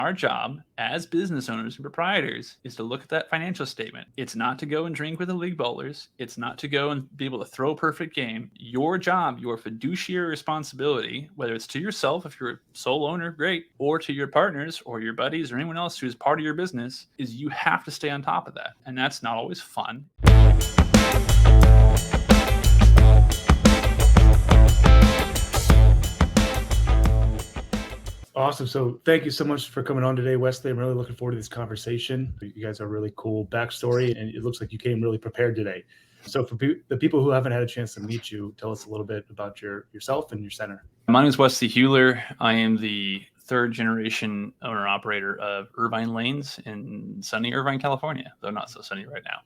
Our job as business owners and proprietors is to look at that financial statement. It's not to go and drink with the league bowlers. It's not to go and be able to throw a perfect game. Your job, your fiduciary responsibility, whether it's to yourself, if you're a sole owner, great, or to your partners or your buddies or anyone else who's part of your business, is you have to stay on top of that. And that's not always fun. Awesome. So thank you so much for coming on today, Wesley. I'm really looking forward to this conversation. You guys are a really cool backstory, and it looks like you came really prepared today. So for the people who haven't had a chance to meet you, tell us a little bit about yourself and your center. My name is Wesley Heuler. I am the third generation owner operator of Irvine Lanes in sunny Irvine, California, though not so sunny right now.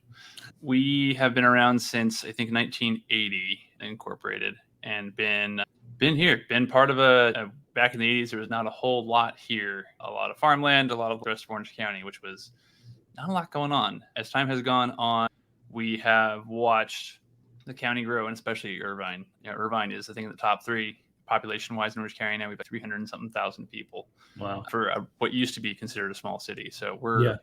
We have been around since, I think, 1980, incorporated, and been here, been part of back in the 80s, there was not a whole lot here. A lot of farmland, a lot of the rest of Orange County, which was not a lot going on. As time has gone on, we have watched the county grow, and especially Irvine. Irvine is, I think, in the top 3 population-wise in Orange County. Now we've got 300 and something thousand people. Wow. For what used to be considered a small city. So we're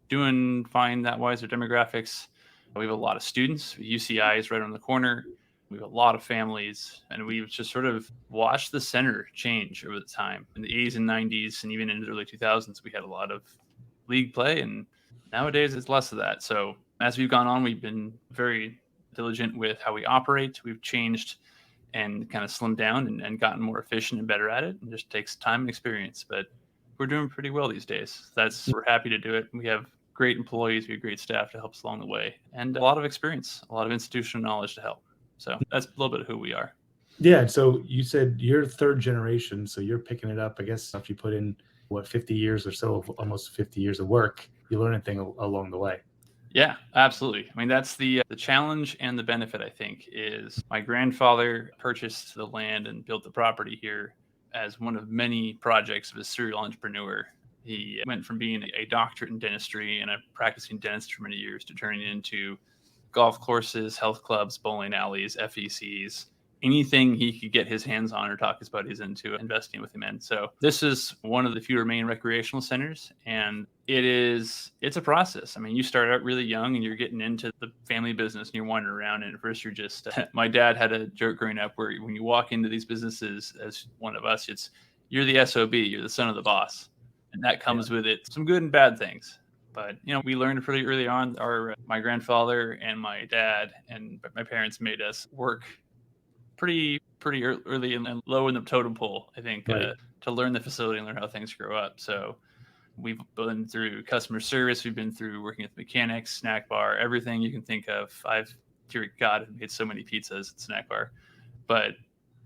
doing fine that wise. Our demographics, we have a lot of students. UCI is right on the corner. We have a lot of families, and we've just sort of watched the center change over the time. In the 80s and 90s, and even in the early 2000s, we had a lot of league play, and nowadays it's less of that. So as we've gone on, we've been very diligent with how we operate. We've changed and kind of slimmed down and gotten more efficient and better at it. It just takes time and experience, but we're doing pretty well these days. We're happy to do it. We have great employees, we have great staff to help us along the way, and a lot of experience, a lot of institutional knowledge to help. So that's a little bit of who we are. Yeah. And so you said you're third generation, so you're picking it up. I guess if you put in 50 years or so, almost 50 years of work, you learn anything along the way. Yeah, absolutely. I mean, that's the challenge and the benefit, I think, is my grandfather purchased the land and built the property here as one of many projects of a serial entrepreneur. He went from being a doctorate in dentistry and a practicing dentist for many years to turning into golf courses, health clubs, bowling alleys, FECs, anything he could get his hands on or talk his buddies into investing with him in. So this is one of the few remaining recreational centers, and it's a process. I mean, you start out really young and you're getting into the family business and you're wandering around, and at first you're just, my dad had a joke growing up where when you walk into these businesses as one of us, you're the SOB, you're the son of the boss. And that comes with it some good and bad things. But, we learned pretty early on. My grandfather and my dad and my parents made us work pretty early and low in the totem pole, I think, to learn the facility and learn how things grow up. So we've been through customer service. We've been through working with mechanics, snack bar, everything you can think of. Dear God, I've made so many pizzas at snack bar. But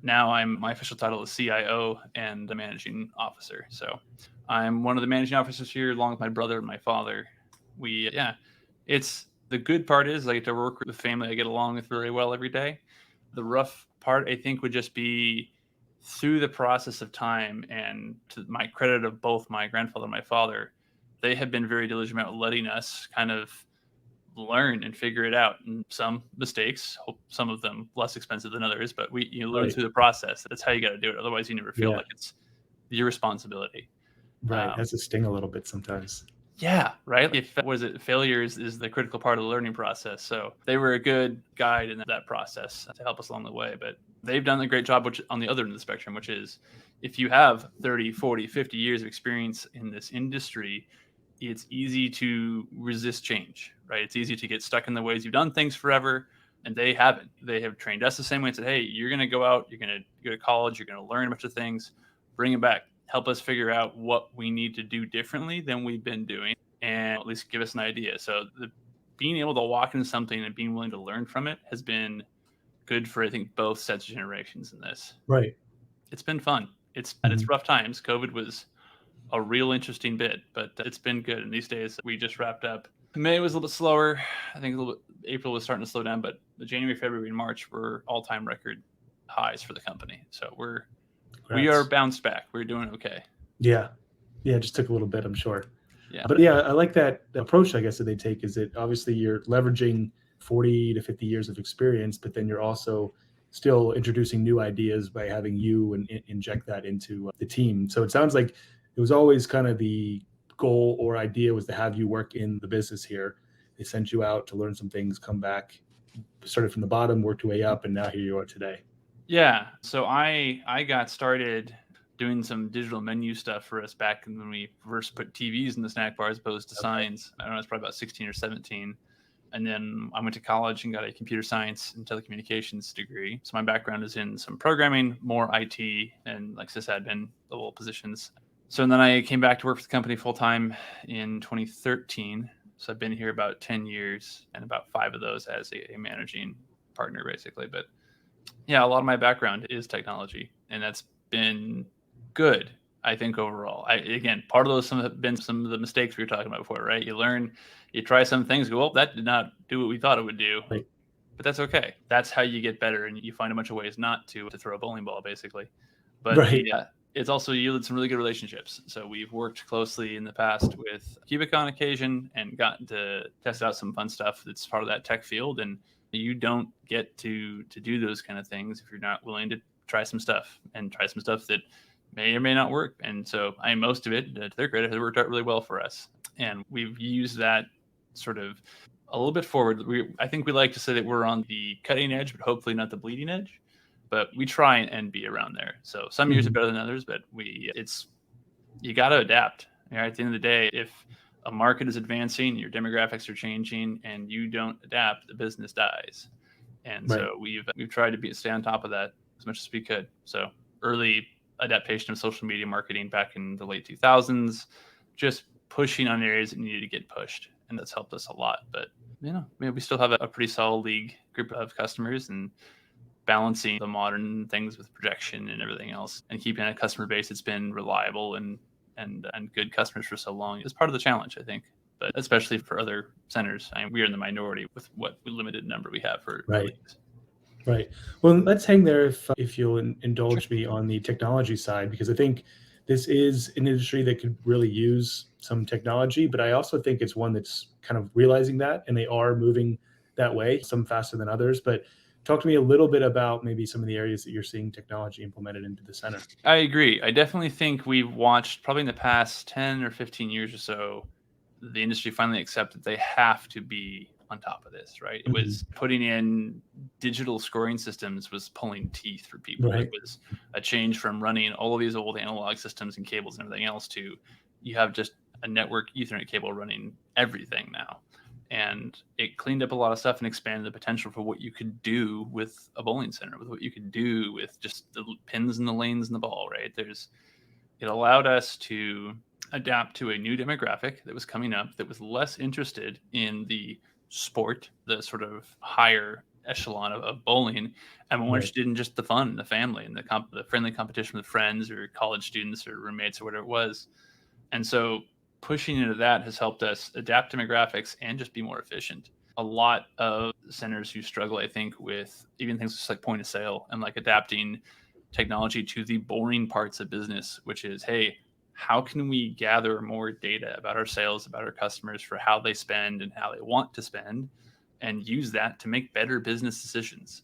now my official title is CIO and a managing officer. So I'm one of the managing officers here, along with my brother and my father. It's the good part is I get to work with the family I get along with very well every day. The rough part, I think, would just be through the process of time, and to my credit of both my grandfather and my father, they have been very diligent about letting us kind of learn and figure it out. And some mistakes, some of them less expensive than others, but you learn through the process. That's how you got to do it. Otherwise, you never feel like it's your responsibility. Right. Has to sting a little bit sometimes. Yeah. Right. Failure is the critical part of the learning process. So they were a good guide in that process to help us along the way, but they've done a great job, which on the other end of the spectrum, which is if you have 30, 40, 50 years of experience in this industry, it's easy to resist change, right? It's easy to get stuck in the ways you've done things forever. And they haven't. They have trained us the same way and said, hey, you're going to go out, you're going to go to college, you're going to learn a bunch of things, bring them back. Help us figure out what we need to do differently than we've been doing, and at least give us an idea. So being able to walk into something and being willing to learn from it has been good for, I think, both sets of generations in this. Right. It's been fun. It's rough times. COVID was a real interesting bit, but it's been good. And these days we just wrapped up. May was a little bit slower. I think April was starting to slow down, but the January, February, and March were all-time record highs for the company. So we are bounced back. We're doing okay. Yeah. It just took a little bit, I'm sure. Yeah. But I like that approach, I guess, that they take, is that obviously you're leveraging 40 to 50 years of experience, but then you're also still introducing new ideas by having you and inject that into the team. So it sounds like it was always kind of the goal or idea was to have you work in the business here. They sent you out to learn some things, come back, started from the bottom, worked your way up, and now here you are today. Yeah. So I got started doing some digital menu stuff for us back when we first put TVs in the snack bar as opposed to signs. I don't know, it's probably about 16 or 17. And then I went to college and got a computer science and telecommunications degree. So my background is in some programming, more IT, and like sysadmin level positions. So then I came back to work for the company full time in 2013. So I've been here about 10 years and about 5 of those as a managing partner, basically. But yeah, a lot of my background is technology, and that's been good, I think, overall. Again, part of those have been some of the mistakes we were talking about before, right? You learn, you try some things, go, well, that did not do what we thought it would do. Right. But that's okay. That's how you get better, and you find a bunch of ways not to throw a bowling ball, basically. But Right. it's also yielded some really good relationships. So we've worked closely in the past with Cubic on occasion and gotten to test out some fun stuff that's part of that tech field. And you don't get to do those kind of things if you're not willing to try some stuff that may or may not work. And so most of it, to their credit, has worked out really well for us. And we've used that sort of a little bit forward. I think we like to say that we're on the cutting edge, but hopefully not the bleeding edge. But we try and be around there. So some years are better than others, but you got to adapt. At the end of the day, if a market is advancing, your demographics are changing, and you don't adapt, the business dies. And so we've tried to stay on top of that as much as we could. So early adaptation of social media marketing back in the late 2000s, just pushing on areas that needed to get pushed, and that's helped us a lot. But we still have a pretty solid league group of customers, and balancing the modern things with projection and everything else, and keeping a customer base that's been reliable and good customers for so long is part of the challenge, I think. But especially for other centers, we are in the minority with what limited number we have for leagues. Right. Well, let's hang there if you'll indulge me on the technology side, because I think this is an industry that could really use some technology, but I also think it's one that's kind of realizing that, and they are moving that way, some faster than others. But talk to me a little bit about maybe some of the areas that you're seeing technology implemented into the center. I agree. I definitely think we've watched probably in the past 10 or 15 years or so, the industry finally accept that they have to be on top of this, right? It was putting in digital scoring systems was pulling teeth for people. Right. It was a change from running all of these old analog systems and cables and everything else to you have just a network Ethernet cable running everything now. And it cleaned up a lot of stuff and expanded the potential for what you could do with a bowling center, with what you could do with just the pins and the lanes and the ball, right? It allowed us to adapt to a new demographic that was coming up that was less interested in the sport, the sort of higher echelon of bowling, and more interested in just the fun, the family, and the friendly competition with friends or college students or roommates or whatever it was. And so pushing into that has helped us adapt demographics and just be more efficient. A lot of centers who struggle, I think, with even things just like point of sale and like adapting technology to the boring parts of business, which is, hey, how can we gather more data about our sales, about our customers, for how they spend and how they want to spend, and use that to make better business decisions?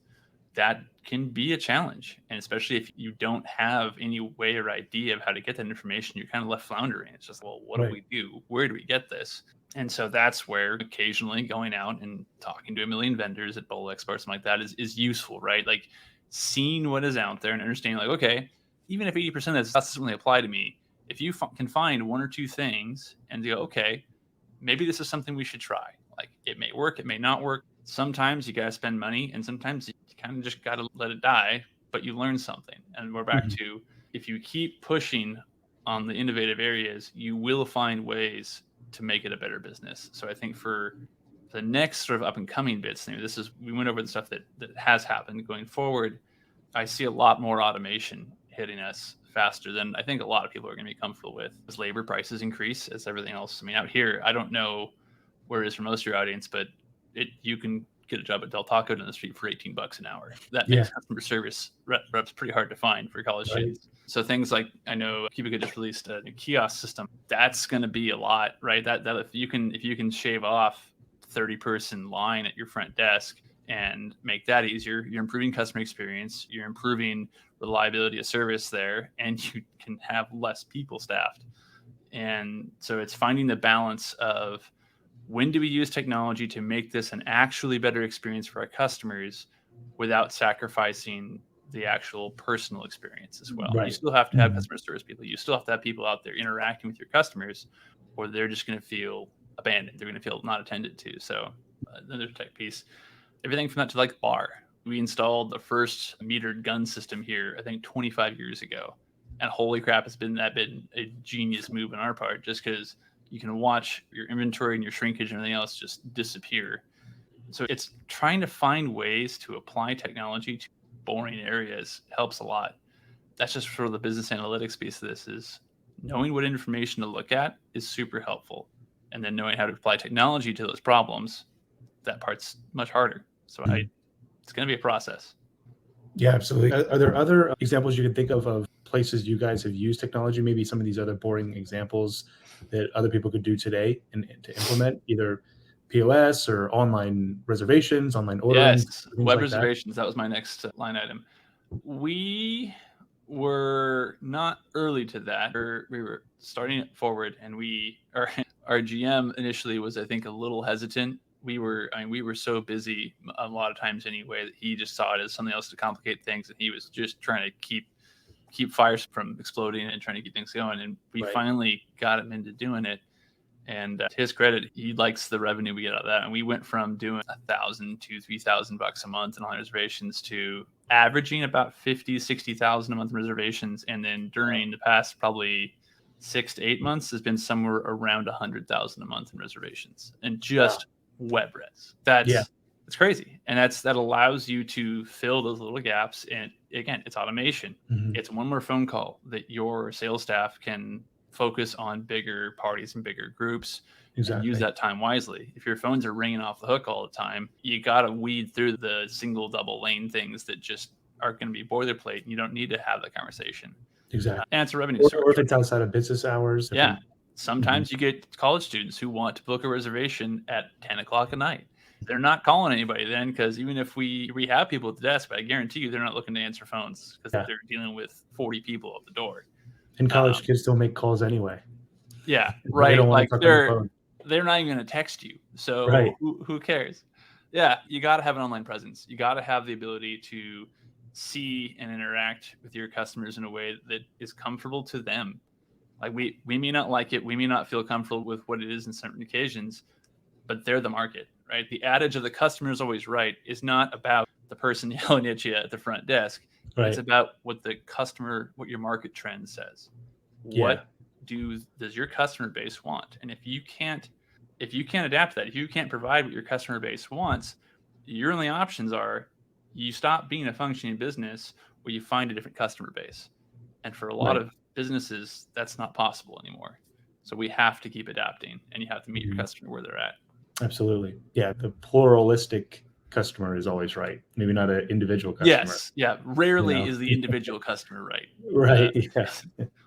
That can be a challenge. And especially if you don't have any way or idea of how to get that information, you're kind of left floundering. It's just, well, what do we do? Where do we get this? And so that's where occasionally going out and talking to a million vendors at Bowl Expo or something like that is useful, right? Like seeing what is out there and understanding, like, okay, even if 80% of that doesn't really apply to me, if you can find one or two things and go, okay, maybe this is something we should try. Like it may work, it may not work. Sometimes you got to spend money, and sometimes you kind of just got to let it die, but you learn something. And we're back to, if you keep pushing on the innovative areas, you will find ways to make it a better business. So I think for the next sort of up and coming bits, we went over the stuff that has happened. Going forward, I see a lot more automation hitting us faster than I think a lot of people are going to be comfortable with. As labor prices increase, as everything else. I mean, out here, I don't know where it is for most of your audience, but you can get a job at Del Taco down the street for $18 an hour. That makes customer service reps pretty hard to find for college students. So things like, I know Cubic just released a new kiosk system. That's going to be a lot, right? That if you can shave off 30-person line at your front desk and make that easier, you're improving customer experience, you're improving reliability of service there, and you can have less people staffed. And so it's finding the balance of when do we use technology to make this an actually better experience for our customers without sacrificing the actual personal experience as well. You Right. still have to have Mhm. customer service people. You still have to have people out there interacting with your customers, or they're just going to feel abandoned. They're going to feel not attended to. So another tech piece, everything from that to like bar. We installed the first metered gun system here, I think 25 years ago. And holy crap, it's been a genius move on our part, just because you can watch your inventory and your shrinkage and everything else just disappear. So it's trying to find ways to apply technology to boring areas helps a lot. That's just for the business analytics piece of this, is knowing what information to look at is super helpful. And then knowing how to apply technology to those problems, that part's much harder. So it's going to be a process. Yeah, absolutely. Are there other examples you can think of places you guys have used technology? Maybe some of these other boring examples that other people could do today and to implement either POS or online reservations, online ordering, Yes, things web like that. reservations. That was my next line item. We were not early to that. We were starting it forward, and our GM initially was, I think, a little hesitant. We were so busy a lot of times anyway that he just saw it as something else to complicate things, and he was just trying to keep fires from exploding and trying to keep things going. And we Right. finally got him into doing it. And to his credit, he likes the revenue we get out of that. And we went from doing $1,000 to $3,000 a month in online reservations to averaging about 50, 60,000 a month in reservations. And then during the past probably 6 to 8 months, has been somewhere around 100,000 a month in reservations and just web res. That's crazy. And that allows you to fill those little gaps. And again, it's automation. Mhm. It's one more phone call that your sales staff can focus on bigger parties and bigger groups and use Exactly. that time wisely. If your phones are ringing off the hook all the time, you got to weed through the single, double lane things that just are going to be boilerplate. And you don't need to have that conversation. Exactly. And it's a revenue Or source. if it's outside of business hours. Yeah. Sometimes you get college students who want to book a reservation at 10 o'clock at night. They're not calling anybody then, because even if we have people at the desk, but I guarantee you they're not looking to answer phones because they're dealing with 40 people at the door. And college kids don't make calls anyway. Yeah, They right. don't want Like to talk on the phone. they're not even going to text you. So Right. who cares? Yeah, you got to have an online presence. You got to have the ability to see and interact with your customers in a way that is comfortable to them. Like we may not like it, we may not feel comfortable with what it is in certain occasions, but they're the market, right? The adage of the customer is always right is not about the person yelling at you at the front desk. Right. It's about what your market trend says. What does your customer base want? And if you can't adapt to that, if you can't provide what your customer base wants, your only options are you stop being a functioning business or you find a different customer base. And for a lot of businesses, that's not possible anymore. So we have to keep adapting, and you have to meet your customer where they're at. Absolutely. Yeah. The pluralistic customer is always right. Maybe not an individual customer. Yes. Yeah. Rarely is the individual customer right. Right.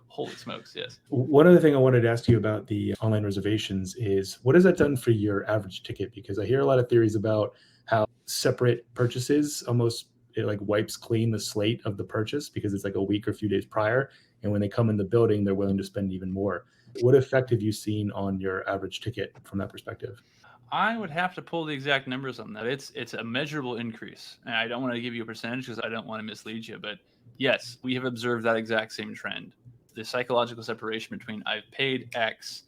Holy smokes. Yes. One other thing I wanted to ask you about the online reservations is what has that done for your average ticket? Because I hear a lot of theories about how separate purchases almost it like wipes clean the slate of the purchase because it's like a week or a few days prior. And when they come in the building, they're willing to spend even more. What effect have you seen on your average ticket from that perspective? I would have to pull the exact numbers on that. It's a measurable increase. And I don't want to give you a percentage because I don't want to mislead you. But yes, we have observed that exact same trend. The psychological separation between I've paid X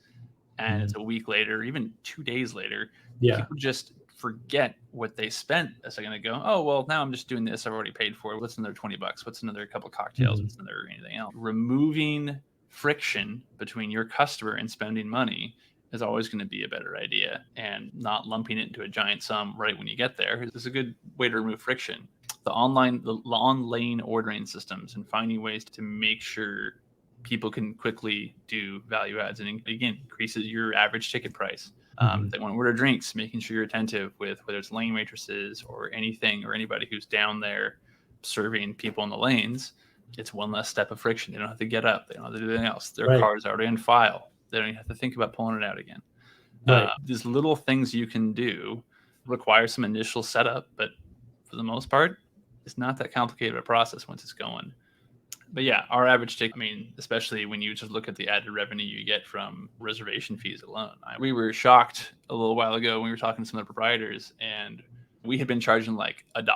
and it's a week later, even 2 days later, people just forget what they spent a second ago. Oh, well, now I'm just doing this. I've already paid for it. What's another 20 bucks? What's another couple of cocktails? What's another anything else? Removing friction between your customer and spending money is always going to be a better idea, and not lumping it into a giant sum right when you get there is a good way to remove friction. The on-lane ordering systems and finding ways to make sure people can quickly do value adds and again increases your average ticket price. They want to order drinks, making sure you're attentive with whether it's lane waitresses or anything or anybody who's down there serving people in the lanes. It's one less step of friction. They don't have to get up. They don't have to do anything else. Their car's already in file. They don't even have to think about pulling it out again. These little things you can do require some initial setup, but for the most part, it's not that complicated of a process once it's going. But yeah, our average ticket, I mean, especially when you just look at the added revenue you get from reservation fees alone. We were shocked a little while ago when we were talking to some of the proprietors, and we had been charging like $1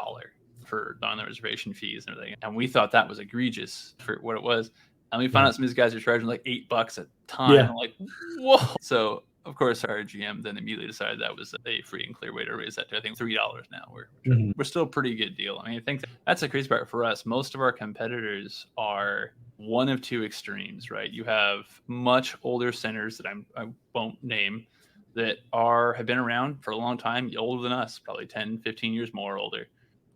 for on the reservation fees and everything. And we thought that was egregious for what it was. And we found out some of these guys are charging like $8 a time. Yeah. I'm like, whoa. So of course, our GM then immediately decided that was a free and clear way to raise that to, I think, $3 now. We're still a pretty good deal. I mean, I think that's the crazy part for us. Most of our competitors are one of two extremes, right? You have much older centers that I won't name that have been around for a long time, older than us, probably 10, 15 years more older.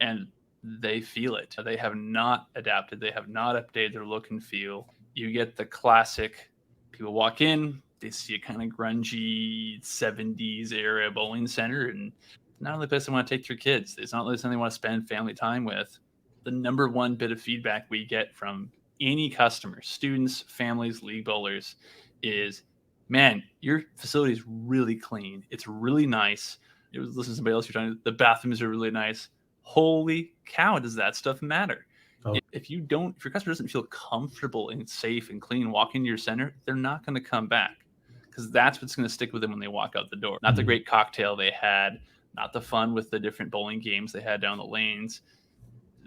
And they feel it. They have not adapted. They have not updated their look and feel. You get the classic, people walk in, they see a kind of grungy 70s era bowling center, and not only the place they want to take their kids. It's not really something they want to spend family time with. The number one bit of feedback we get from any customer, students, families, league bowlers, is, man, your facility is really clean. It's really nice. It was listening to somebody else, the bathrooms are really nice. Holy cow, does that stuff matter? Oh. If your customer doesn't feel comfortable and safe and clean walking to your center, they're not going to come back, because that's what's going to stick with them when they walk out the door. Not the great cocktail they had, not the fun with the different bowling games they had down the lanes.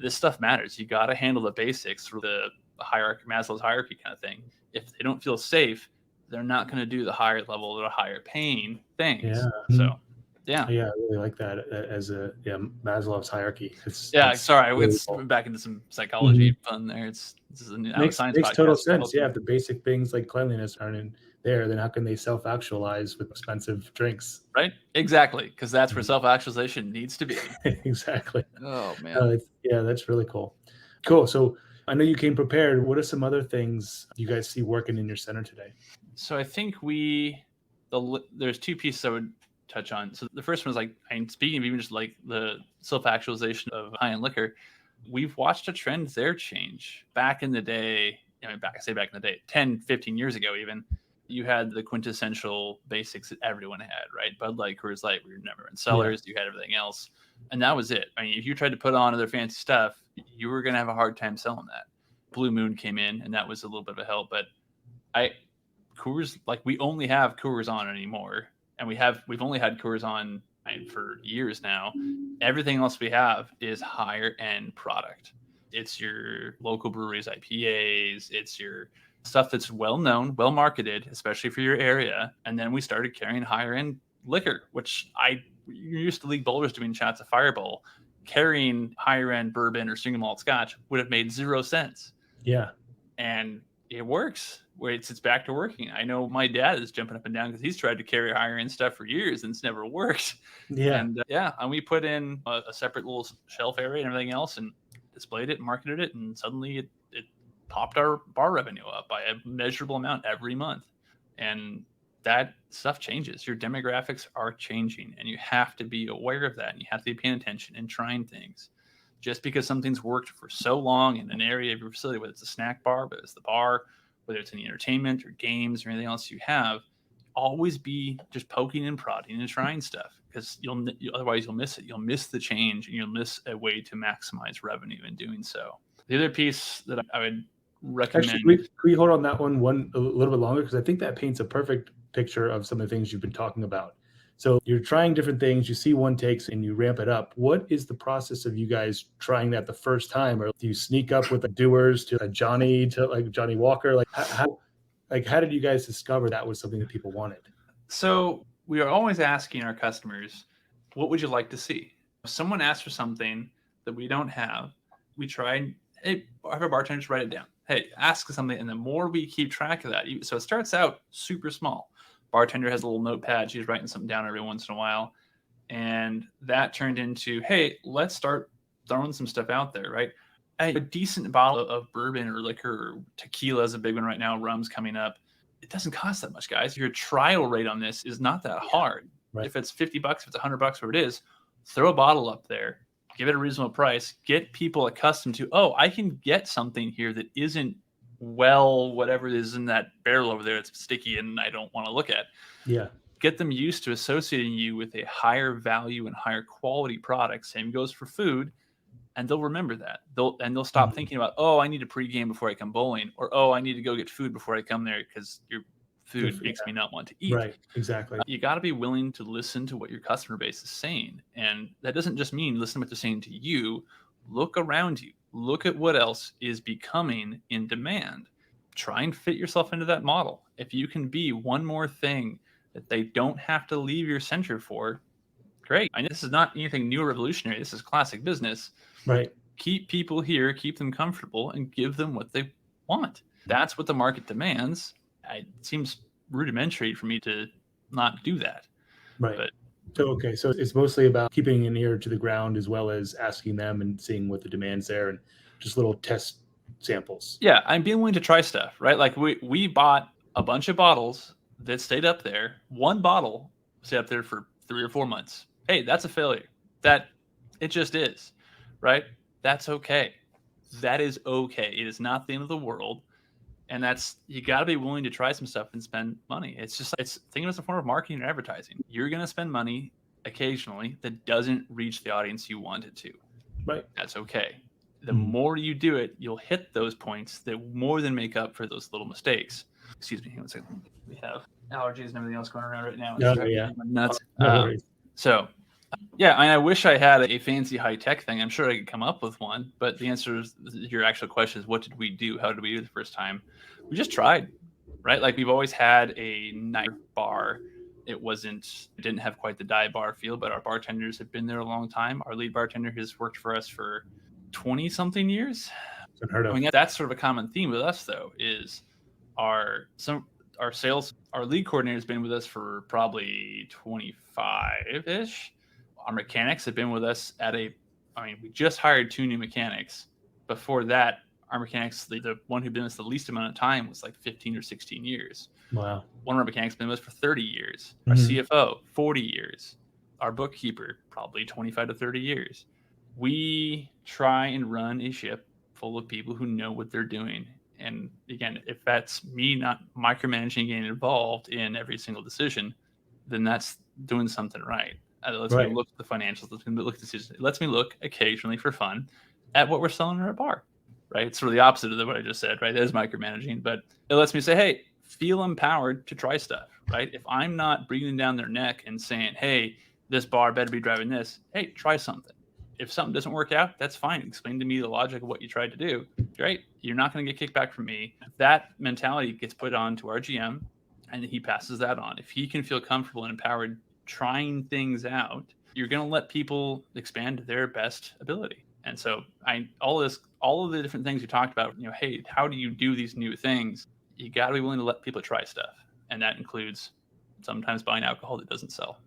This stuff matters. You got to handle the basics for the hierarchy, Maslow's hierarchy kind of thing. If they don't feel safe, they're not going to do the higher level or the higher paying things. Yeah. So, yeah. Yeah, I really like that as Maslow's hierarchy. Sorry, it's back into some psychology fun there. This is a makes science makes podcast. total sense. Yeah, if the basic things like cleanliness aren't in there, then how can they self-actualize with expensive drinks? Right? Exactly, because that's where self-actualization needs to be. Exactly. Oh man. That's really cool. Cool. So I know you came prepared. What are some other things you guys see working in your center today? So I think there's two pieces I would touch on. So the first one is like, speaking of even just like the self-actualization of high-end liquor, we've watched a trend there change. Back in the day, back in the day, 10, 15 years ago even, you had the quintessential basics that everyone had, right? Bud Light, Coors Light, we were never in cellars. You had everything else. And that was it. I mean, if you tried to put on other fancy stuff, you were going to have a hard time selling that. Blue Moon came in, and that was a little bit of a help. But Coors, like, we only have Coors on anymore. And we've only had Coors on for years now. Everything else we have is higher end product. It's your local breweries, IPAs. It's your stuff that's well known, well marketed, especially for your area. And then we started carrying higher end liquor, which you're used to league bowlers doing shots of Fireball. Carrying higher end bourbon or single malt scotch would have made 0 sense. Yeah. And it works. Where it's back to working. I know my dad is jumping up and down because he's tried to carry higher end stuff for years and it's never worked. Yeah. And we put in a separate little shelf area and everything else and displayed it and marketed it, and suddenly it popped our bar revenue up by a measurable amount every month. And that stuff changes. Your demographics are changing, and you have to be aware of that, and you have to be paying attention and trying things. Just because something's worked for so long in an area of your facility, whether it's a snack bar, whether it's the bar, whether it's any entertainment or games or anything else you have, always be just poking and prodding and trying stuff, because otherwise you'll miss it. You'll miss the change, and you'll miss a way to maximize revenue in doing so. The other piece that I would recommend. Actually, can we hold on that one a little bit longer? Because I think that paints a perfect picture of some of the things you've been talking about. So you're trying different things, you see one takes and you ramp it up. What is the process of you guys trying that the first time? Or do you sneak up with the doers to Johnny Walker? Like how did you guys discover that was something that people wanted? So we are always asking our customers, what would you like to see? If someone asks for something that we don't have, we try and have our bartenders write it down. Hey, ask something. And the more we keep track of that, so it starts out super small. Bartender has a little notepad. She's writing something down every once in a while. And that turned into, hey, let's start throwing some stuff out there, right? A decent bottle of bourbon or liquor, or tequila is a big one right now. Rum's coming up. It doesn't cost that much, guys. Your trial rate on this is not that hard. Right. If it's $50, if it's $100, whatever it is, throw a bottle up there, give it a reasonable price, get people accustomed to, I can get something here that isn't whatever it is in that barrel over there, it's sticky and I don't want to look at. Yeah. Get them used to associating you with a higher value and higher quality product. Same goes for food. and they'll remember that. They'll stop thinking about, oh, I need a pregame before I come bowling, or oh, I need to go get food before I come there because your food makes me not want to eat. Right, exactly. You got to be willing to listen to what your customer base is saying, and that doesn't just mean listen to what they're saying to you. Look around you. Look at what else is becoming in demand. Try and fit yourself into that model. If you can be one more thing that they don't have to leave your center for, great. I know this is not anything new or revolutionary. This is classic business. Right. Keep people here, keep them comfortable, and give them what they want. That's what the market demands. It seems rudimentary for me to not do that. Right. But so it's mostly about keeping an ear to the ground as well as asking them and seeing what the demand's there and just little test samples. Yeah, I'm being willing to try stuff, right? Like we bought a bunch of bottles that stayed up there. One bottle stayed up there for 3 or 4 months. Hey, that's a failure. That it just is, right? That's okay. That is okay. It is not the end of the world. And you got to be willing to try some stuff and spend money. It's think of it as a form of marketing or advertising. You're going to spend money occasionally that doesn't reach the audience you want it to. Right. That's okay. The more you do it, you'll hit those points that more than make up for those little mistakes. Excuse me. One second. We have allergies and everything else going around right now. Nuts. So, yeah, I wish I had a fancy high-tech thing. I'm sure I could come up with one, but the answer is your actual question is, what did we do? How did we do it the first time? We just tried, right? Like we've always had a night bar. It didn't have quite the dive bar feel, but our bartenders have been there a long time. Our lead bartender has worked for us for 20-something years. Unheard of. I mean, that's sort of a common theme with us, though, is our lead coordinator has been with us for probably 25-ish. Our mechanics have been with us we just hired 2 new mechanics. Before that, our mechanics, the one who'd been with us the least amount of time was like 15 or 16 years. Wow. One of our mechanics has been with us for 30 years. Our CFO, 40 years. Our bookkeeper, probably 25 to 30 years. We try and run a ship full of people who know what they're doing. And again, if that's me not micromanaging, getting involved in every single decision, then that's doing something right. It lets me look at the financials. Lets me look at decisions. It lets me look occasionally for fun at what we're selling in our bar, right? It's sort of the opposite of what I just said, right? That is micromanaging, but it lets me say, hey, feel empowered to try stuff, right? If I'm not breathing down their neck and saying, hey, this bar better be driving this, hey, try something. If something doesn't work out, that's fine. Explain to me the logic of what you tried to do. Great. You're not going to get kickback from me. That mentality gets put on to our GM, and he passes that on. If he can feel comfortable and empowered trying things out, you're going to let people expand to their best ability. And so all of the different things you talked about, hey, how do you do these new things? You got to be willing to let people try stuff. And that includes sometimes buying alcohol that doesn't sell.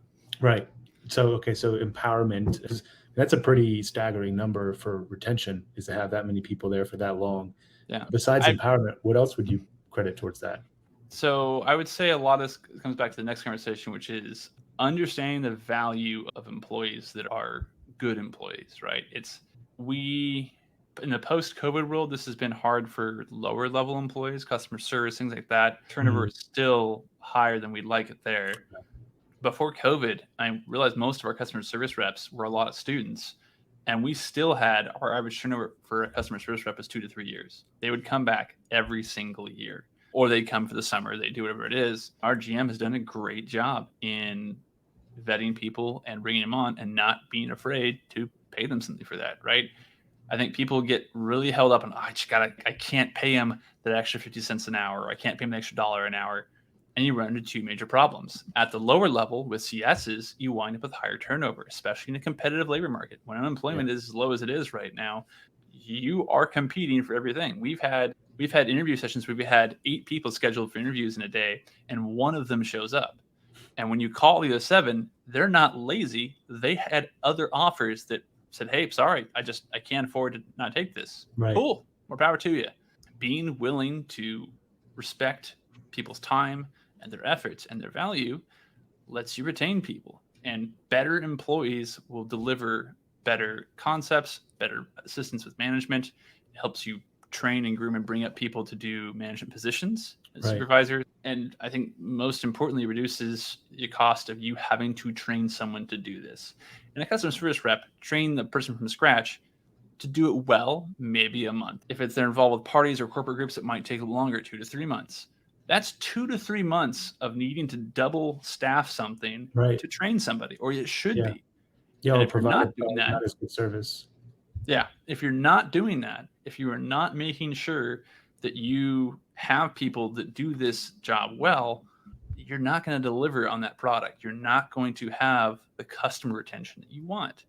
Right. So empowerment, that's a pretty staggering number for retention, is to have that many people there for that long. Yeah. Besides empowerment, what else would you credit towards that? So I would say a lot of this comes back to the next conversation, which is understanding the value of employees that are good employees, right? In the post-COVID world, this has been hard for lower level employees, customer service, things like that. Turnover is still higher than we'd like it there. Before COVID, I realized most of our customer service reps were a lot of students, and we still had our average turnover for a customer service rep is 2 to 3 years. They would come back every single year, or they'd come for the summer. They do whatever it is. Our GM has done a great job in vetting people and bringing them on and not being afraid to pay them something for that, right? I think people get really held up on, I can't pay them that extra 50 cents an hour, or I can't pay them an extra $1 an hour. And you run into 2 major problems. At the lower level with CSs, you wind up with higher turnover, especially in a competitive labor market. When unemployment is as low as it is right now, you are competing for everything. We've had interview sessions where we had 8 people scheduled for interviews in a day, and one of them shows up. And when you call the 7, they're not lazy. They had other offers that said, hey, sorry, I can't afford to not take this. Right. Cool. More power to you. Being willing to respect people's time and their efforts and their value lets you retain people. And better employees will deliver better concepts, better assistance with management. It helps you train and groom and bring up people to do management positions as supervisors. And I think most importantly, reduces the cost of you having to train someone to do this. And a customer service rep, train the person from scratch, To do it well, maybe a month. If they're involved with parties or corporate groups, it might take longer, 2 to 3 months. That's 2 to 3 months of needing to double staff something Right. to train somebody, or it should Yeah. be. Yeah. And Or if you're provide not doing that, not as good service. yeah, if you're not doing that, if you are not making sure that you have people that do this job well, you're not going to deliver on that product. You're not going to have the customer retention that you want.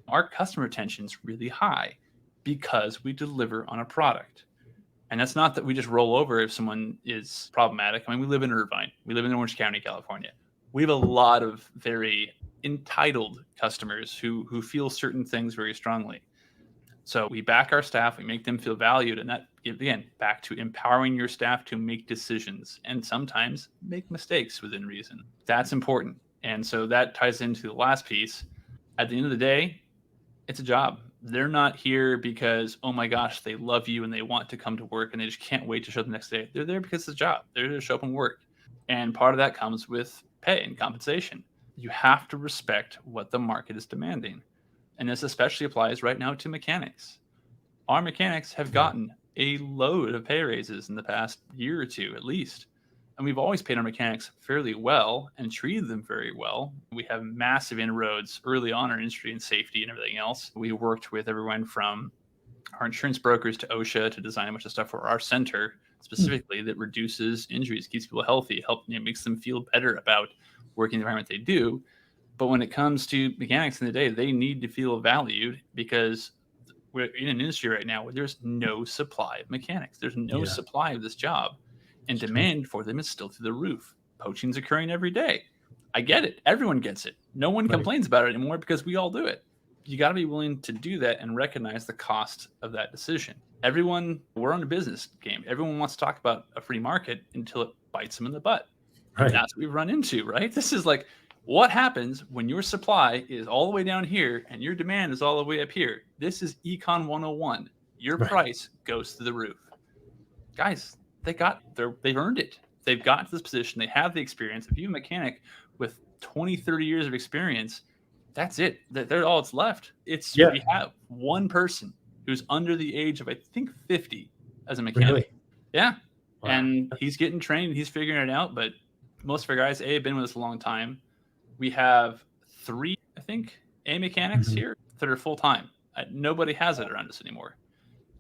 Our customer retention is really high because we deliver on a product. And that's not that we just roll over if someone is problematic. I mean, we live in Irvine. We live in Orange County, California. We have a lot of very entitled customers who feel certain things very strongly. So we back our staff, we make them feel valued, and that, again, back to empowering your staff to make decisions and sometimes make mistakes within reason. That's important. And so that ties into the last piece. At the end of the day, it's a job. They're not here because, oh my gosh, they love you and they want to come to work and they just can't wait to show up the next day. They're there because it's a job. They're there to show up and work. And part of that comes with pay and compensation. You have to respect what the market is demanding. And this especially applies right now to mechanics. Our mechanics have gotten a load of pay raises in the past year or two, at least. And we've always paid our mechanics fairly well and treated them very well. We have massive inroads early on in our industry in safety and everything else. We worked with everyone from our insurance brokers to OSHA to design a bunch of stuff for our center specifically that reduces injuries, keeps people healthy, makes them feel better about working in the environment they do. But when it comes to mechanics in the day, they need to feel valued because we're in an industry right now where there's no supply of mechanics. There's no supply of this job, and demand for them is still through the roof. Poaching's occurring every day. I get it. Everyone gets it. No one complains about it anymore because we all do it. You got to be willing to do that and recognize the cost of that decision. We're on a business game. Everyone wants to talk about a free market until it bites them in the butt. Right. And that's what we've run into, right? This is like, what happens when your supply is all the way down here and your demand is all the way up here? This is Econ 101. Your price goes through the roof. Guys, they've earned it. They've gotten to this position. They have the experience. If you have a mechanic with 20, 30 years of experience, that's it. They're all that's left. We have one person who's under the age of, I think, 50 as a mechanic. Really? Yeah. Wow. And he's getting trained. He's figuring it out. But most of our guys, have been with us a long time. We have 3, I think, mechanics here that are full-time. Nobody has it around us anymore.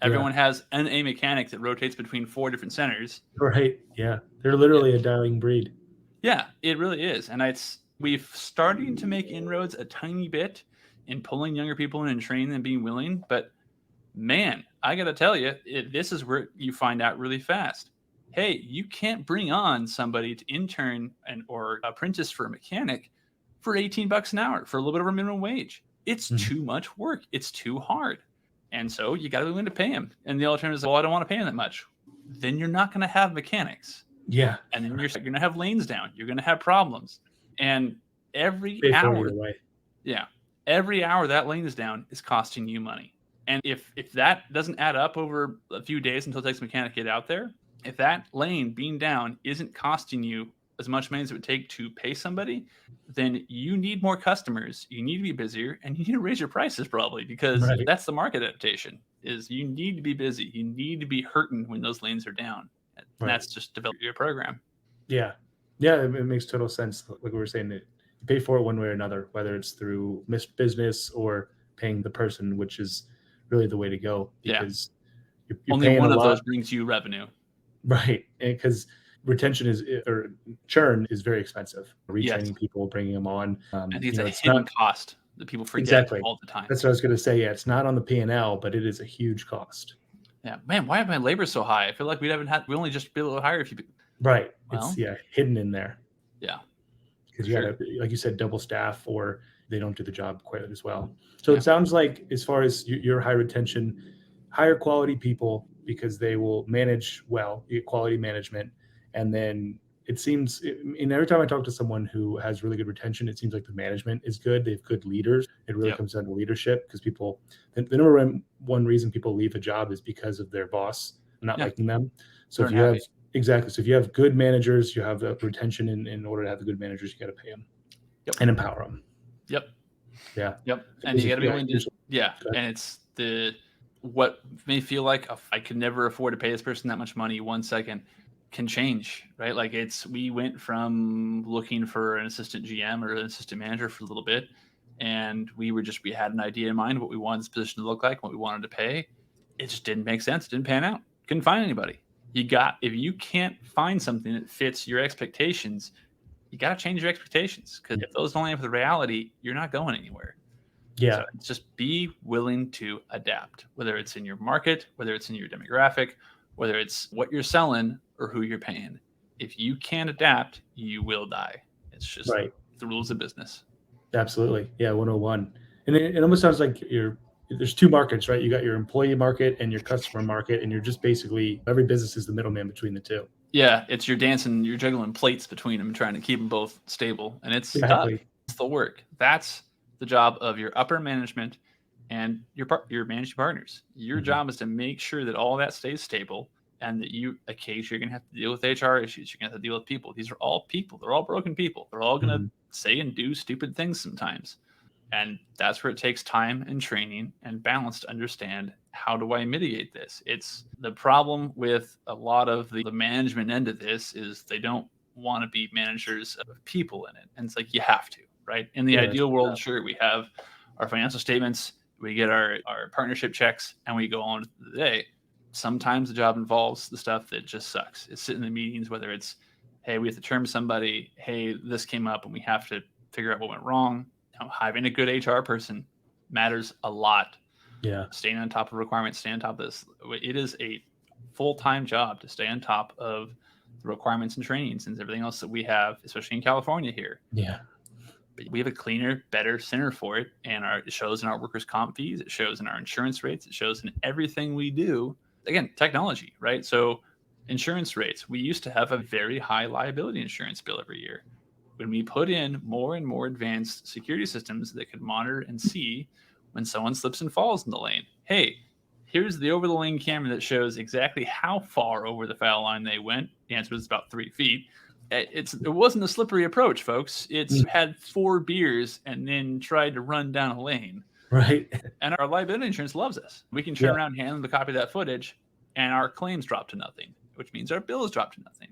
Everyone has an mechanic that rotates between 4 different centers. Right. Yeah. They're literally a dying breed. Yeah, it really is. And we've starting to make inroads a tiny bit in pulling younger people in and training them, being willing. But man, I got to tell you, this is where you find out really fast. Hey, you can't bring on somebody to intern or apprentice for a mechanic for $18 an hour for a little bit over minimum wage. It's too much work. It's too hard. And so you got to be willing to pay him. And the alternative is, well, I don't want to pay him that much. Then you're not going to have mechanics. Yeah. And then you're going to have lanes down. You're going to have problems. And every hour that lane is down is costing you money. And if that doesn't add up over a few days until it takes a mechanic to get out there, if that lane being down isn't costing you as much money as it would take to pay somebody, then you need more customers, you need to be busier, and you need to raise your prices probably, because that's the market adaptation, is you need to be busy. You need to be hurting when those lanes are down. And that's just develop your program. Yeah. Yeah, it makes total sense. Like we were saying, you pay for it one way or another, whether it's through missed business or paying the person, which is really the way to go. Because you're only one of those brings you revenue. Right. Because retention or churn is very expensive. Retraining people, bringing them on. And it's a hidden cost that people forget all the time. That's what I was going to say. Yeah, it's not on the P&L, but it is a huge cost. Yeah, man, why have my labor so high? I feel like we only just be able to hire a few people. Right. It's hidden in there. Yeah. Because you got to, like you said, double staff, or they don't do the job quite as well. So it sounds like, as far as your high retention, higher quality people, because they will manage well, you get quality management. And then it seems, and every time I talk to someone who has really good retention, it seems like the management is good. They have good leaders. It really comes down to leadership, because people, the number one reason people leave a job is because of their boss not liking them. So if you have, so if you have good managers, you have the retention. In order to have the good managers, you got to pay them and empower them. Yep. Yeah. Yep. And you got to be willing to, and it's what may feel like I could never afford to pay this person that much money 1 second can change, right? Like we went from looking for an assistant GM or an assistant manager for a little bit, and we had an idea in mind what we wanted this position to look like, what we wanted to pay. It just didn't make sense. It didn't pan out. Couldn't find anybody. If you can't find something that fits your expectations, you got to change your expectations, because if those don't line up with reality, you're not going anywhere. Yeah. So just be willing to adapt, whether it's in your market, whether it's in your demographic, whether it's what you're selling or who you're paying. If you can't adapt, you will die. It's just the rules of business. Absolutely. Yeah. 101. And it almost sounds like there's two markets, right? You got your employee market and your customer market, and you're just basically, every business is the middleman between the two. Yeah. It's you're juggling plates between them, trying to keep them both stable. And it's Exactly. tough. It's the work. That's the job of your upper management and your managing partners. Your job is to make sure that all that stays stable, and that occasionally you're going to have to deal with HR issues. You're going to have to deal with people. These are all people. They're all broken people. They're all going to say and do stupid things sometimes. And that's where it takes time and training and balance to understand, how do I mitigate this? It's the problem with a lot of the management end of this is they don't want to be managers of people in it. And it's like, you have to, right? In the ideal world, sure, we have our financial statements, we get our partnership checks, and we go on with the day. Sometimes the job involves the stuff that just sucks. It's sitting in the meetings, whether it's, hey, we have to term somebody, hey, this came up and we have to figure out what went wrong. Having a good HR person matters a lot. Yeah. Staying on top of requirements, staying on top of this. It is a full-time job to stay on top of the requirements and trainings and everything else that we have, especially in California here. Yeah. But we have a cleaner, better center for it. And it shows in our workers' comp fees. It shows in our insurance rates. It shows in everything we do. Again, technology, right? So insurance rates. We used to have a very high liability insurance bill every year. When we put in more and more advanced security systems that could monitor and see when someone slips and falls in the lane, hey, here's the over the lane camera that shows exactly how far over the foul line they went. The answer was about 3 feet. It wasn't a slippery approach, folks. It's had 4 beers and then tried to run down a lane. Right. And our liability insurance loves us. We can turn around and hand them the copy of that footage, and our claims drop to nothing, which means our bills drop to nothing.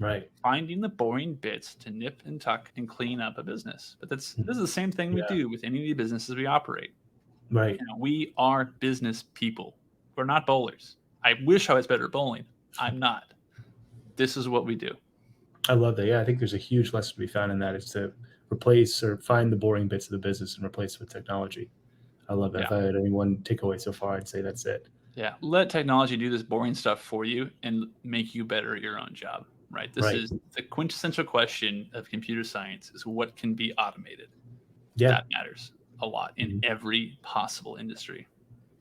Right. Finding the boring bits to nip and tuck and clean up a business. But this is the same thing we do with any of the businesses we operate. Right. We are business people. We're not bowlers. I wish I was better at bowling. I'm not. This is what we do. I love that. Yeah, I think there's a huge lesson to be found in that, is to replace or find the boring bits of the business and replace it with technology. I love that. Yeah. If I had any one takeaway so far, I'd say that's it. Yeah. Let technology do this boring stuff for you and make you better at your own job. Right. This is the quintessential question of computer science, is what can be automated. Yeah. That matters a lot in every possible industry.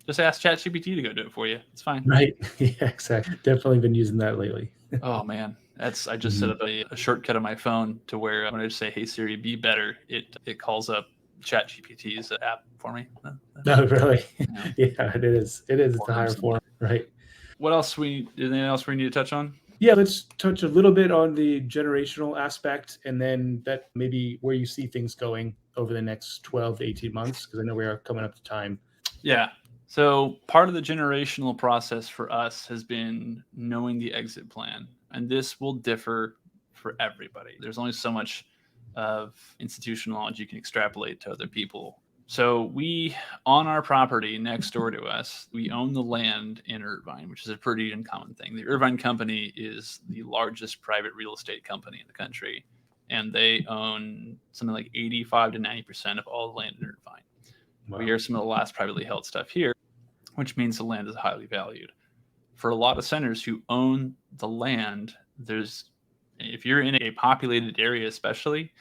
Just ask ChatGPT to go do it for you. It's fine. Right. Yeah, exactly. Definitely been using that lately. Oh man. I just set up a shortcut on my phone to where when I just say, hey Siri, be better, it calls up ChatGPT's app for me. No, really? Yeah, it is. It's the higher form. Right. What else anything else we need to touch on? Yeah, let's touch a little bit on the generational aspect, and then that maybe where you see things going over the next 12 to 18 months, because I know we are coming up to time. Yeah. So part of the generational process for us has been knowing the exit plan. And this will differ for everybody. There's only so much of institutional knowledge you can extrapolate to other people. So we, on our property next door to us, we own the land in Irvine, which is a pretty uncommon thing. The Irvine Company is the largest private real estate company in the country, and they own something like 85 to 90% of all the land in Irvine. Wow. We are some of the last privately held stuff here, which means the land is highly valued. For a lot of centers who own the land, if you're in a populated area especially,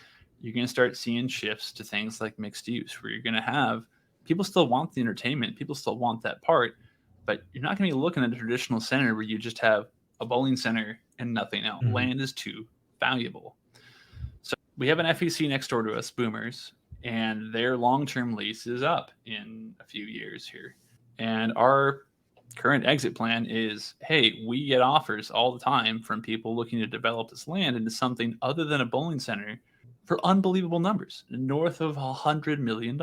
you're going to start seeing shifts to things like mixed use, where you're going to have people still want the entertainment, people still want that part, but you're not going to be looking at a traditional center where you just have a bowling center and nothing else. Mm-hmm. Land is too valuable. So we have an FEC next door to us, Boomers, and their long-term lease is up in a few years here. And our current exit plan is, hey, we get offers all the time from people looking to develop this land into something other than a bowling center for unbelievable numbers, north of $100 million.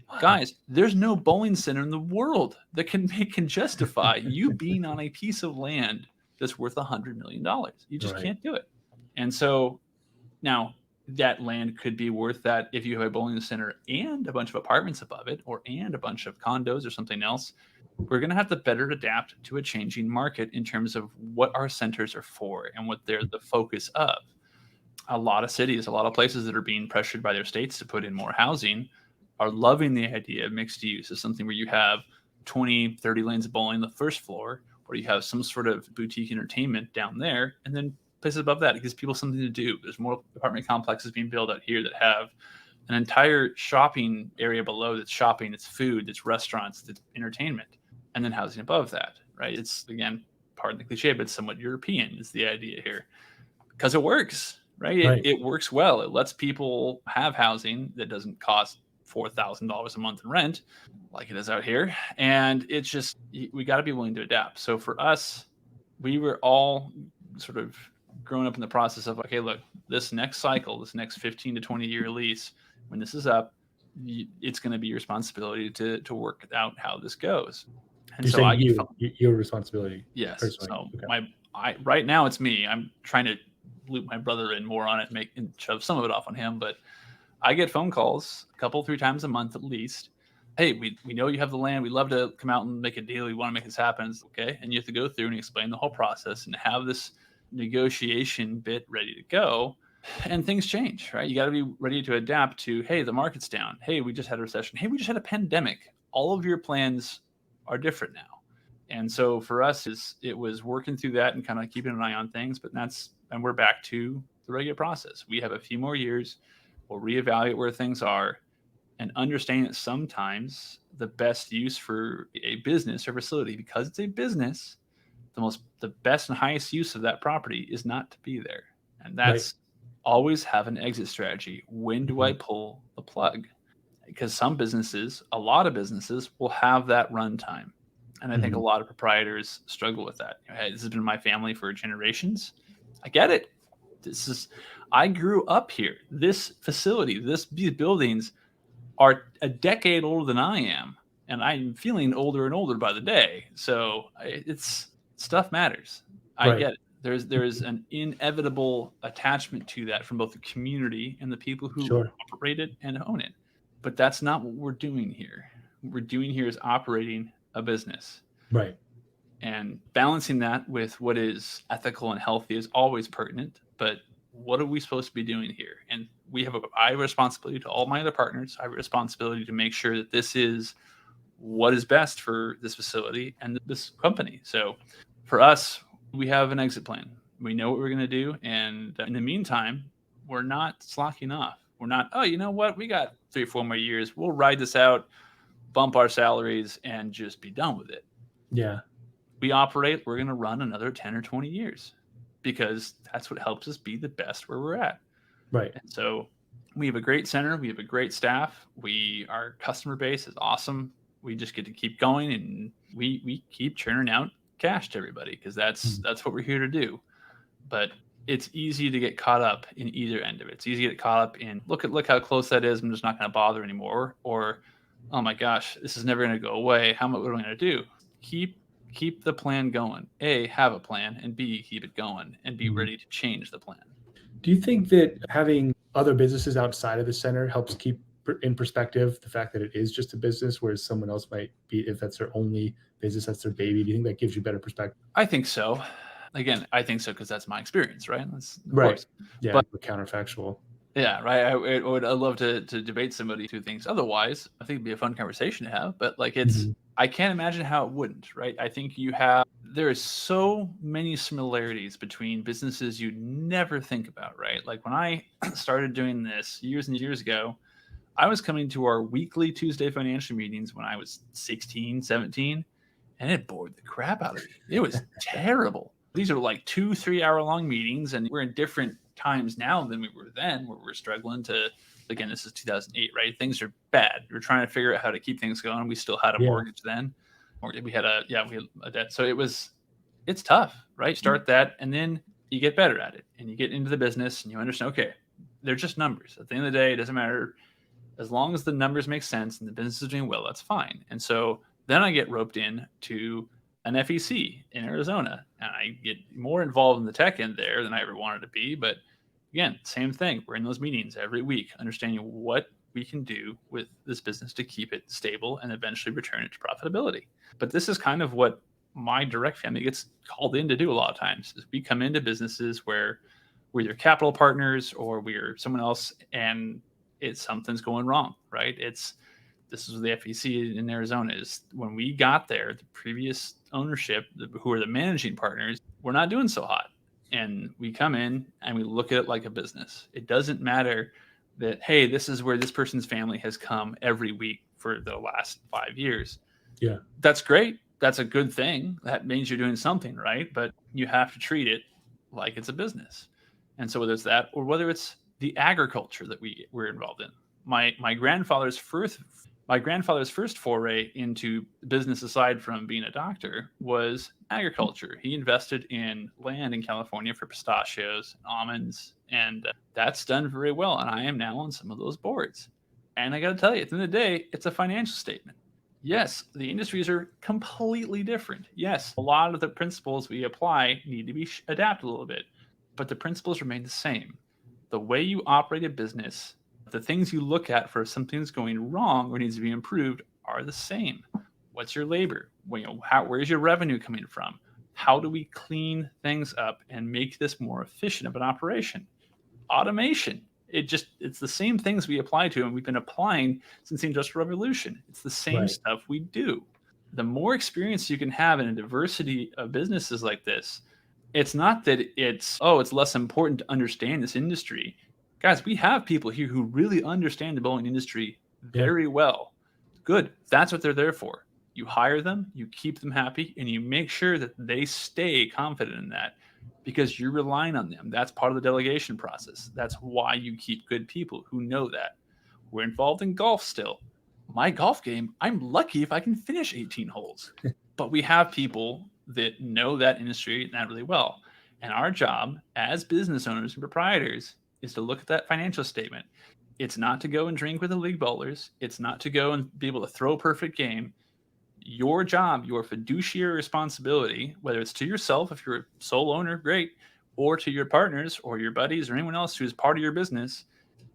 Wow. Guys, there's no bowling center in the world that can justify you being on a piece of land that's worth $100 million. You just Right. can't do it. And so now that land could be worth that if you have a bowling center and a bunch of apartments above it, or and a bunch of condos or something else. We're going to have to better adapt to a changing market in terms of what our centers are for and what they're the focus of. A lot of cities, a lot of places that are being pressured by their states to put in more housing are loving the idea of mixed use as something where you have 20, 30 lanes of bowling on the first floor, or you have some sort of boutique entertainment down there, and then places above that. It gives people something to do. There's more apartment complexes being built out here that have an entire shopping area below that's shopping, it's food, it's restaurants, it's entertainment, and then housing above that, right? It's, again, pardon the cliche, but somewhat European is the idea here. Because it works, right? It works well. It lets people have housing that doesn't cost $4,000 a month in rent like it is out here. And it's just, we got to be willing to adapt. So for us, we were all sort of growing up in the process of, okay, look, this next cycle, this next 15 to 20 year lease, when this is up, it's going to be your responsibility to work out how this goes. And You're so saying your responsibility. Yes. Personally. So Okay. right now it's me. I'm trying to loop my brother in more on it, and shove some of it off on him. But I get phone calls a couple, 3 times a month at least. Hey, we know you have the land. We'd love to come out and make a deal. We want to make this happen. It's okay. And you have to go through and explain the whole process and have this negotiation bit ready to go. And things change, right? You got to be ready to adapt to, hey, the market's down. Hey, we just had a recession. Hey, we just had a pandemic. All of your plans are different now. And so for us, it was working through that and kind of keeping an eye on things. But and we're back to the regular process. We have a few more years. We'll reevaluate where things are and understand that sometimes the best use for a business or facility, because it's a business, the best and highest use of that property is not to be there. And that's always have an exit strategy. When do I pull the plug? Because a lot of businesses will have that runtime. And I think a lot of proprietors struggle with that. Hey, this has been my family for generations. I get it. I grew up here. This facility, these buildings are a decade older than I am, and I'm feeling older and older by the day. So stuff matters. I get it. There's an inevitable attachment to that from both the community and the people who operate it and own it. But that's not what we're doing here. What we're doing here is operating a business. Right. And balancing that with what is ethical and healthy is always pertinent. But what are we supposed to be doing here? And I have a responsibility to all my other partners. I have a responsibility to make sure that this is what is best for this facility and this company. So for us, we have an exit plan. We know what we're going to do. And in the meantime, we're not slacking off. We're not, oh, you know what? We got 3 or 4 more years. We'll ride this out, bump our salaries, and just be done with it. Yeah. We operate, we're going to run another 10 or 20 years because that's what helps us be the best where we're at. Right. And so we have a great center. We have a great staff. Our customer base is awesome. We just get to keep going, and we keep churning out cash to everybody because that's what we're here to do. But it's easy to get caught up in either end of it. It's easy to get caught up in, look how close that is. I'm just not going to bother anymore. Or, oh my gosh, this is never going to go away. What am I going to do? Keep the plan going. A, have a plan, and B, keep it going and be ready to change the plan. Do you think that having other businesses outside of the center helps keep in perspective the fact that it is just a business, whereas someone else might be, if that's their only business, that's their baby? Do you think that gives you better perspective? I think so. Again, I think so because that's my experience, right? Right. Course. Yeah, but counterfactual. Yeah, right. I'd love to debate somebody who thinks otherwise. I think it'd be a fun conversation to have, but I can't imagine how it wouldn't, right? I think there is so many similarities between businesses you'd never think about, right? Like when I started doing this years and years ago, I was coming to our weekly Tuesday financial meetings when I was 16, 17, and it bored the crap out of me. It was terrible. These are like 2-3 hour long meetings, and we're in different times now than we were then, where we're struggling to, again, this is 2008, right? Things are bad. We're trying to figure out how to keep things going. We still had a mortgage then. We had a debt. So it's tough, right? Start that, and then you get better at it, and you get into the business, and you understand, okay, they're just numbers. At the end of the day, it doesn't matter As long as the numbers make sense and the business is doing well, that's fine. And so then I get roped in to an FEC in Arizona, and I get more involved in the tech end there than I ever wanted to be. But again, same thing. We're in those meetings every week, understanding what we can do with this business to keep it stable and eventually return it to profitability. But this is kind of what my direct family gets called in to do a lot of times. Is we come into businesses where we're either capital partners or we're someone else, and something's going wrong, right? This is the FEC in Arizona. Is when we got there, the previous ownership, who are the managing partners, we're not doing so hot. And we come in and we look at it like a business. It doesn't matter that, hey, this is where this person's family has come every week for the last 5 years. Yeah. That's great. That's a good thing. That means you're doing something right, but you have to treat it like it's a business. And so whether it's that or whether it's the agriculture that we're involved in. My grandfather's first foray into business, aside from being a doctor, was agriculture. He invested in land in California for pistachios, almonds, and that's done very well. And I am now on some of those boards. And I got to tell you, at the end of the day, it's a financial statement. Yes, the industries are completely different. Yes, a lot of the principles we apply need to be adapted a little bit, but the principles remain the same. The way you operate a business, the things you look at for if something's going wrong or needs to be improved are the same. What's your labor? Where's your revenue coming from? How do we clean things up and make this more efficient of an operation? Automation. It's the same things we apply to, and we've been applying since the Industrial Revolution. It's the same stuff we do. The more experience you can have in a diversity of businesses like this, it's not that it's less important to understand this industry. Guys, we have people here who really understand the bowling industry very well. Good. That's what they're there for. You hire them, you keep them happy, and you make sure that they stay confident in that because you're relying on them. That's part of the delegation process. That's why you keep good people who know that. We're involved in golf still. My golf game, I'm lucky if I can finish 18 holes. But we have people that know that industry and that really well. And our job as business owners and proprietors is to look at that financial statement. It's not to go and drink with the league bowlers. It's not to go and be able to throw a perfect game. Your job, your fiduciary responsibility, whether it's to yourself, if you're a sole owner, great, or to your partners or your buddies or anyone else who's part of your business,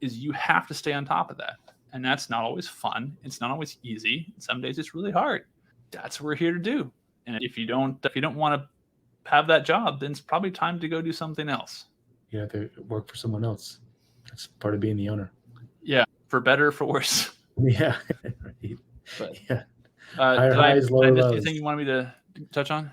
is you have to stay on top of that. And that's not always fun. It's not always easy. Some days it's really hard. That's what we're here to do. And if you don't want to have that job, then it's probably time to go do something else. You have to work for someone else. That's part of being the owner. Yeah, for better or for worse. Yeah. Right. But yeah. Did I miss lows. anything you wanted me to touch on?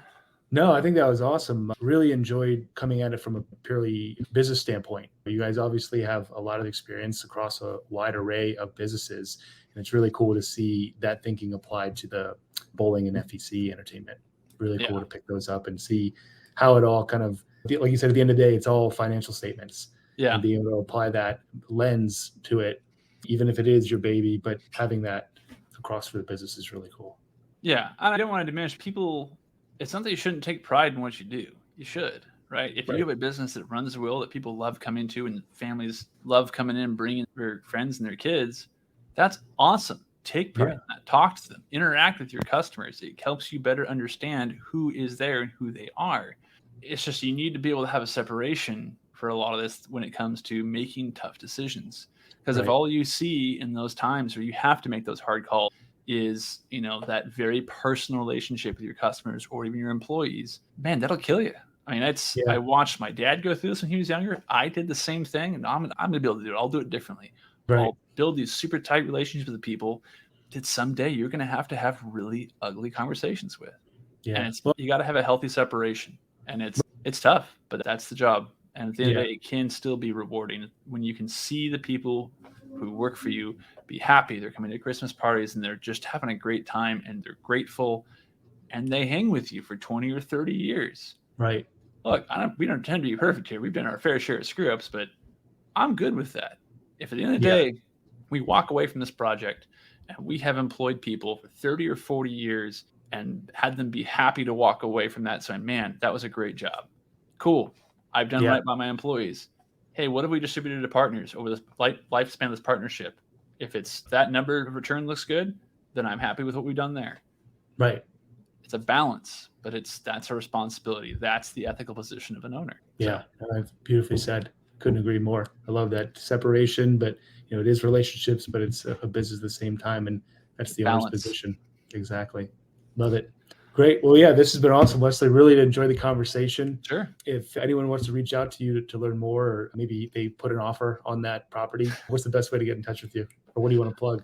No, I think that was awesome. Really enjoyed coming at it from a purely business standpoint. You guys obviously have a lot of experience across a wide array of businesses, and it's really cool to see that thinking applied to the bowling and FEC entertainment. Really cool to pick those up and see how it all kind of, like you said, at the end of the day, it's all financial statements. Yeah. And being able to apply that lens to it, even if it is your baby, but having that across for the business is really cool. Yeah. I don't want to diminish people. It's not that you shouldn't take pride in what you do. You should, right? If you have a business that runs well, that people love coming to and families love coming in, bringing their friends and their kids, that's awesome. Take pride in that. Talk to them. Interact with your customers. It helps you better understand who is there and who they are. It's just you need to be able to have a separation for a lot of this when it comes to making tough decisions. Because if all you see in those times where you have to make those hard calls is, that very personal relationship with your customers or even your employees, man, that'll kill you. I mean, I watched my dad go through this when he was younger. I did the same thing, and I'm going to be able to do it. I'll do it differently. Right. I'll build these super tight relationships with the people that someday you're going to have really ugly conversations with. Yeah. And you got to have a healthy separation. And it's tough, but that's the job. And at the end of the day, it can still be rewarding when you can see the people who work for you be happy. They're coming to Christmas parties and they're just having a great time and they're grateful and they hang with you for 20 or 30 years. Right. Look, we don't tend to be perfect here. We've done our fair share of screw ups, but I'm good with that. If at the end of the day, we walk away from this project and we have employed people for 30 or 40 years and had them be happy to walk away from that saying, man, that was a great job. Cool. I've done right by my employees. Hey, what have we distributed to partners over this lifespan of this partnership? If it's that number of return looks good, then I'm happy with what we've done there. Right. It's a balance, but that's a responsibility. That's the ethical position of an owner. Yeah, that's beautifully said. Couldn't agree more. I love that separation, but it is relationships, but it's a business at the same time, and that's the owner's position. Exactly. Love it. Great. Well, yeah, this has been awesome, Wesley. Really enjoyed the conversation. Sure. If anyone wants to reach out to you to learn more, or maybe they put an offer on that property, what's the best way to get in touch with you? Or what do you want to plug?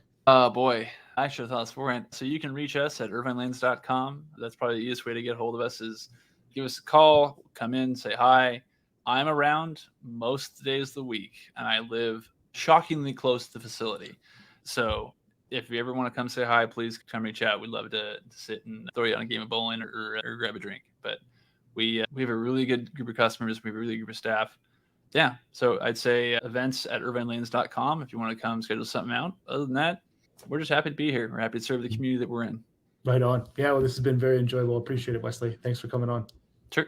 Boy, I should have thought this beforehand. So you can reach us at irvinelanes.com. That's probably the easiest way to get hold of us is give us a call, come in, say hi. I'm around most days of the week, and I live shockingly close to the facility. So if you ever want to come say hi, please come reach out. We'd love to sit and throw you on a game of bowling or grab a drink. But we have a really good group of customers. We have a really good group of staff. Yeah. So I'd say events at irvinelanes.com if you want to come schedule something out. Other than that, we're just happy to be here. We're happy to serve the community that we're in. Right on. Yeah, well, this has been very enjoyable. Appreciate it, Wesley. Thanks for coming on. Sure.